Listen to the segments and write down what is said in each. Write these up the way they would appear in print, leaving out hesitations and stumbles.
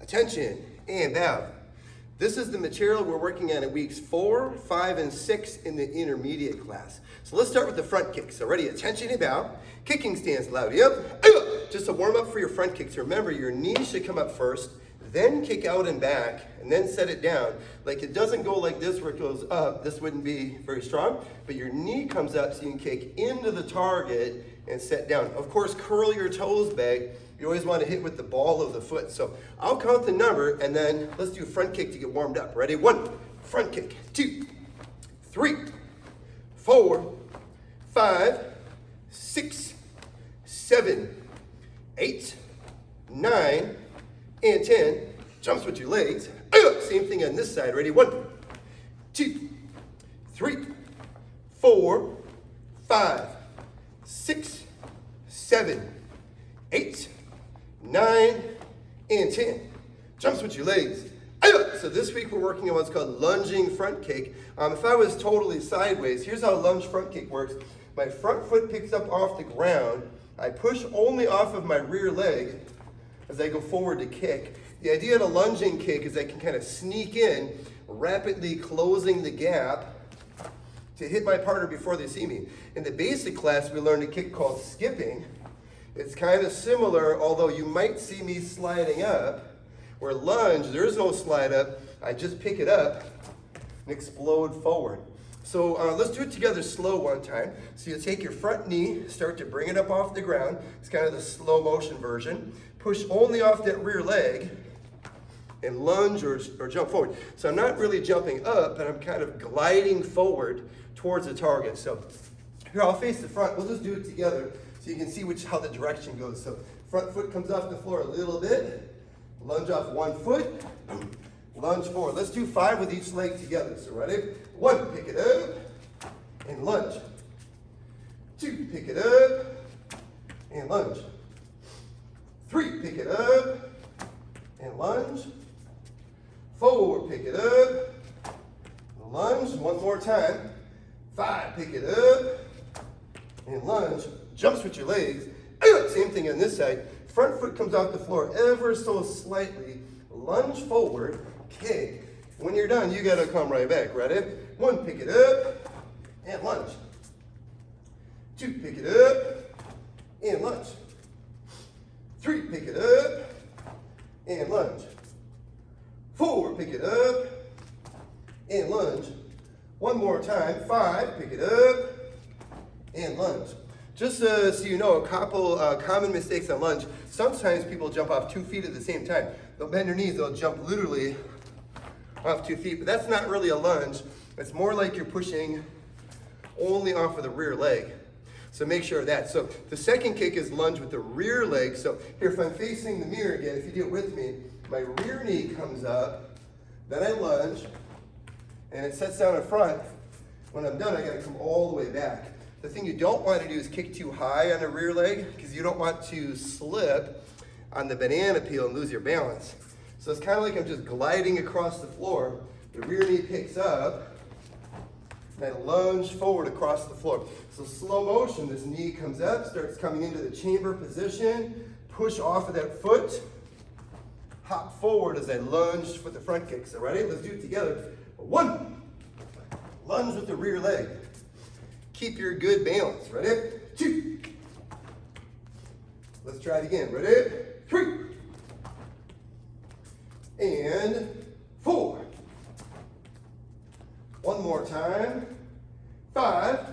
Attention, and bow. This is the material we're working on in weeks 4, 5, and 6 in the intermediate class. So let's start with the front kick. So ready, attention and bow. Kicking stance loud, yep. Just a warm up for your front kicks. Remember, your knees should come up first, then kick out and back, and then set it down. Like it doesn't go like this where it goes up. This wouldn't be very strong, but your knee comes up so you can kick into the target and set down. Of course, curl your toes back. You always want to hit with the ball of the foot. So I'll count the number and then let's do a front kick to get warmed up. Ready? 1, front kick. 2, 3, 4, 5, 6, 7, 8, 9, and 10. Jumps with your legs. Same thing on this side. Ready? 1, 2, 3, 4, 5, 6, 7, 8, 9, and 10. Jumps with your legs. So this week we're working on what's called lunging front kick. If I was totally sideways, here's how lunge front kick works. My front foot picks up off the ground. I push only off of my rear leg as I go forward to kick. The idea of a lunging kick is I can kind of sneak in, rapidly closing the gap to hit my partner before they see me. In the basic class, we learned a kick called skipping. It's kind of similar, although you might see me sliding up. Where lunge, there is no slide up. I just pick it up and explode forward. So let's do it together slow one time. So you take your front knee, start to bring it up off the ground. It's kind of the slow motion version. Push only off that rear leg and lunge or jump forward. So I'm not really jumping up, but I'm kind of gliding forward towards the target. So here, I'll face the front. We'll just do it together so you can see how the direction goes. So front foot comes off the floor a little bit. Lunge off one foot. Lunge forward. Let's do 5 with each leg together. So ready? 1, pick it up and lunge. 2, pick it up and lunge. 3, pick it up and lunge. 4, pick it up, lunge. One more time. 5, pick it up and lunge. Jumps with your legs. Same thing on this side. Front foot comes off the floor ever so slightly. Lunge forward, kick. When you're done, you gotta come right back. Ready? 1, pick it up and lunge. 2, pick it up and lunge. 3, pick it up and lunge. 4, pick it up and lunge. One more time. 5, pick it up and lunge. Just so you know, a couple common mistakes on lunge. Sometimes people jump off 2 feet at the same time. They'll bend their knees, they'll jump literally off 2 feet, but that's not really a lunge. It's more like you're pushing only off of the rear leg. So make sure of that. So the second kick is lunge with the rear leg. So here, if I'm facing the mirror again, if you do it with me, my rear knee comes up, then I lunge, and it sets down in front. When I'm done, I gotta come all the way back. The thing you don't want to do is kick too high on the rear leg because you don't want to slip on the banana peel and lose your balance. So it's kind of like I'm just gliding across the floor. The rear knee picks up, and I lunge forward across the floor. So slow motion, this knee comes up, starts coming into the chamber position, push off of that foot, hop forward as I lunge with the front kick. So ready? Let's do it together. 1, lunge with the rear leg. Keep your good balance. Ready? 2. Let's try it again. Ready? 3. And 4. One more time. 5.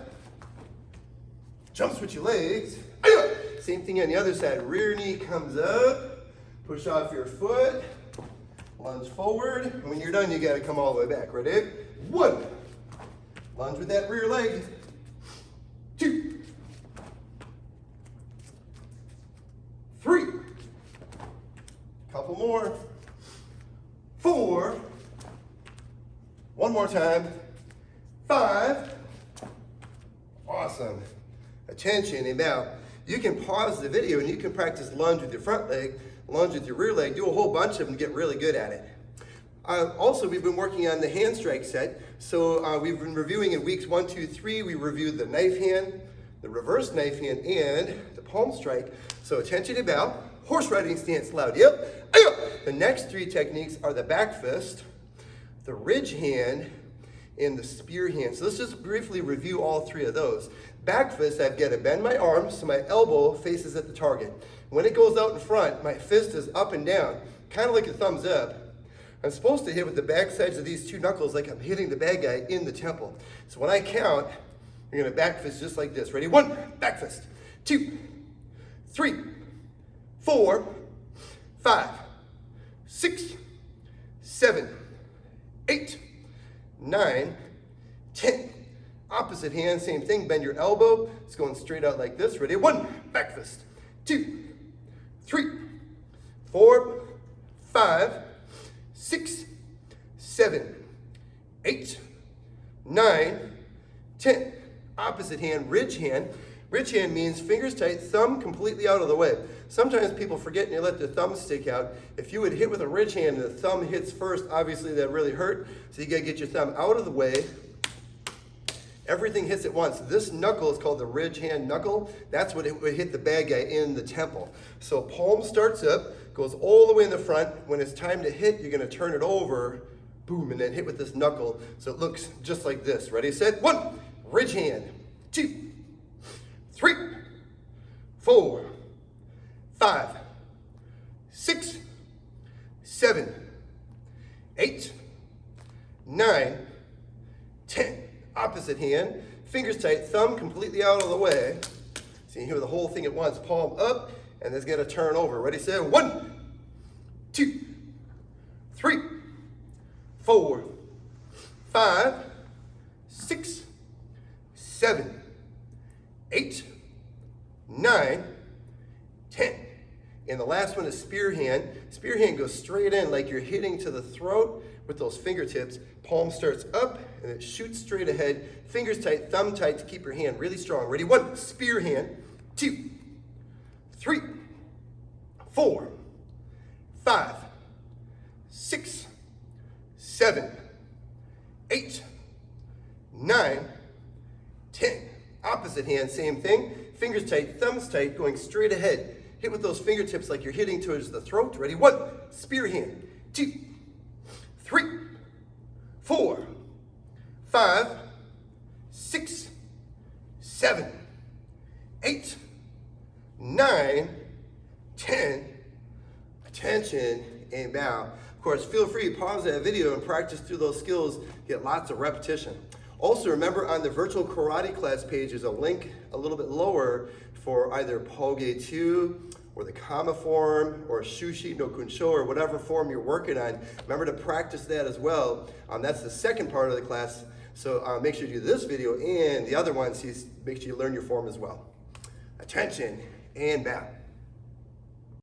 Jumps with your legs. Same thing on the other side. Rear knee comes up. Push off your foot. Lunge forward. And when you're done, you got to come all the way back. Ready? 1. Lunge with that rear leg. 2. 3. Couple more. 4. One more time. 5. Awesome. Attention, and now you can pause the video and you can practice lunge with your front leg, lunge with your rear leg, do a whole bunch of them and get really good at it. Also, we've been working on the hand strike set. So we've been reviewing in weeks 1, 2, 3. We reviewed the knife hand, the reverse knife hand, and the palm strike. So attention to bow. horse riding stance, loud, yep. The next three techniques are the back fist, the ridge hand, and the spear hand. So let's just briefly review all three of those. Back fist, I've got to bend my arm so my elbow faces at the target. When it goes out in front, my fist is up and down, kind of like a thumbs up. I'm supposed to hit with the back sides of these two knuckles like I'm hitting the bad guy in the temple. So when I count, you're gonna back fist just like this. Ready? 1, back fist. 2, 3, 4, 5, 6, 7, 8, 9, 10. Opposite hand, same thing. Bend your elbow. It's going straight out like this. Ready? 1, back fist. 2, 3, 4, 5, 6, 7, 8, 9, 10. Opposite hand, ridge hand. Ridge hand means fingers tight, thumb completely out of the way. Sometimes people forget and they let their thumb stick out. If you would hit with a ridge hand and the thumb hits first, obviously that really hurt. So you gotta get your thumb out of the way. Everything hits at once. This knuckle is called the ridge hand knuckle. That's what it would hit the bad guy in the temple. So palm starts up, goes all the way in the front. When it's time to hit, you're gonna turn it over, boom, and then hit with this knuckle. So it looks just like this. Ready, set, 1, ridge hand, 2, 3, 4, 5, 6, 7, 8, 9, 10. Opposite hand, fingers tight, thumb completely out of the way. So you hear the whole thing at once, palm up, and it's gonna turn over. Ready, set, 1, 2, 3, 4, 5, 6, 7, 8, 9, 10. And the last one is spear hand. Spear hand goes straight in like you're hitting to the throat with those fingertips. Palm starts up and it shoots straight ahead. Fingers tight, thumb tight to keep your hand really strong. Ready? 1, spear hand. 2, 3, 4, 5, 6, 7, 8, 9, 10. Opposite hand, same thing. Fingers tight, thumbs tight, going straight ahead. Hit with those fingertips like you're hitting towards the throat. Ready? 1, spear hand. 2, 3, 4, 5, 6, 7, 8, 9, 10. Attention and bow. Of course, feel free to pause that video and practice through those skills. Get lots of repetition. Also, remember on the virtual karate class page, there's a link a little bit lower for either Poge 2 or the Kama form or Shushi no Kunsho or whatever form you're working on. Remember to practice that as well. That's the second part of the class. So make sure you do this video and the other one, so make sure you learn your form as well. Attention and bow.